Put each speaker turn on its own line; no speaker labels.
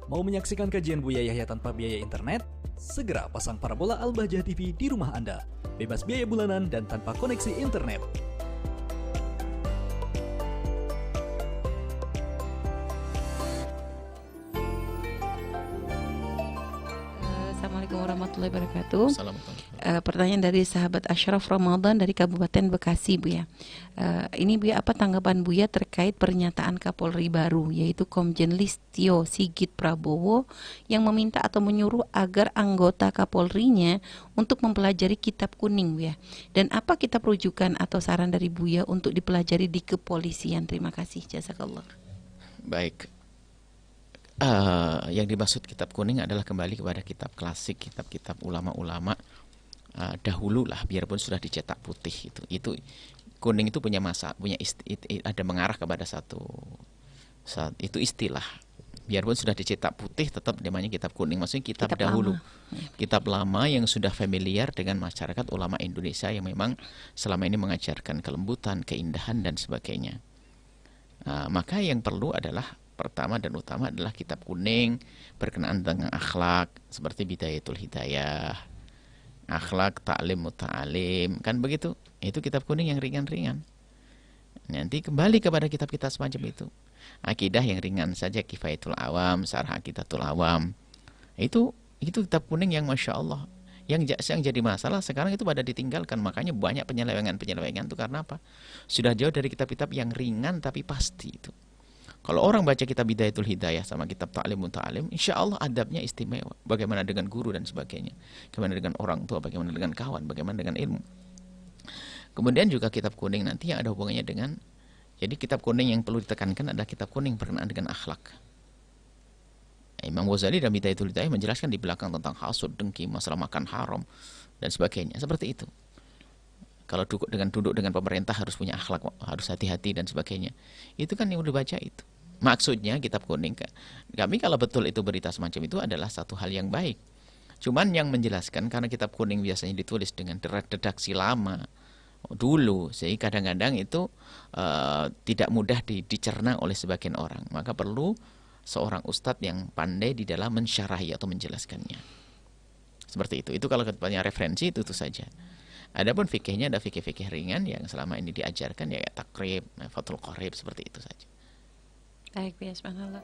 Mau menyaksikan kajian Buya Yahya tanpa biaya internet? Segera pasang parabola Al-Bahjah TV di rumah Anda. Bebas biaya bulanan dan tanpa koneksi internet.
Assalamualaikum warahmatullahi wabarakatuh.
Assalamualaikum.
Pertanyaan dari sahabat Ashraf Ramadan dari Kabupaten Bekasi, Buya. Ini Buya, apa tanggapan Buya terkait pernyataan Kapolri baru, yaitu Komjen Listio Sigit Prabowo, yang meminta atau menyuruh agar anggota Kapolrinya untuk mempelajari kitab kuning, Buya. Dan apa kitab rujukan atau saran dari Buya untuk dipelajari di kepolisian? Terima kasih, jazakallah.
Baik. Yang dimaksud kitab kuning adalah kembali kepada kitab klasik, kitab-kitab ulama-ulama dahulu lah, biarpun sudah dicetak putih. Itu kuning itu punya ada mengarah kepada itu istilah. Biarpun sudah dicetak putih, tetap namanya kitab kuning. Maksudnya kitab dahulu, kitab lama yang sudah familiar dengan masyarakat ulama Indonesia yang memang selama ini mengajarkan kelembutan, keindahan dan sebagainya. Maka yang perlu adalah pertama dan utama adalah kitab kuning berkenaan dengan akhlak, seperti Bidayatul Hidayah, akhlak, ta'lim, muta'alim, kan begitu. Itu kitab kuning yang ringan-ringan. Nanti kembali kepada kitab-kitab semacam itu. Akidah yang ringan saja, Kifayatul Awam, Syarh Aqidatul Awam. Itu kitab kuning yang Masya Allah. Yang jadi masalah sekarang itu pada ditinggalkan. Makanya banyak penyelewengan itu karena apa? Sudah jauh dari kitab-kitab yang ringan tapi pasti itu. Kalau orang baca kitab Bidayatul Hidayah sama kitab Ta'lim Muta'alim, insya Allah adabnya istimewa. Bagaimana dengan guru dan sebagainya. Bagaimana dengan orang tua, bagaimana dengan kawan, bagaimana dengan ilmu. Kemudian juga kitab kuning nanti yang ada hubungannya dengan, jadi kitab kuning yang perlu ditekankan adalah kitab kuning berkenaan dengan akhlak. Imam Ghazali dalam Bidayatul Hidayah menjelaskan di belakang tentang hasud, dengki, masalah makan haram, dan sebagainya. Seperti itu. Kalau duduk dengan pemerintah harus punya akhlak, harus hati-hati dan sebagainya. Itu kan yang udah baca itu. Maksudnya kitab kuning, kami kalau betul itu berita semacam itu adalah satu hal yang baik. Cuman yang menjelaskan, karena kitab kuning biasanya ditulis dengan redaksi lama dulu, sehingga kadang-kadang itu tidak mudah dicerna oleh sebagian orang. Maka perlu seorang ustadz yang pandai di dalam mensyarahi atau menjelaskannya. Seperti itu. Itu kalau ketepatnya referensi itu saja. Adapun fikihnya ada fikih-fikih ringan yang selama ini diajarkan ya takrib, fathul qorib, seperti itu saja.
Baik, biasa, subhanallah.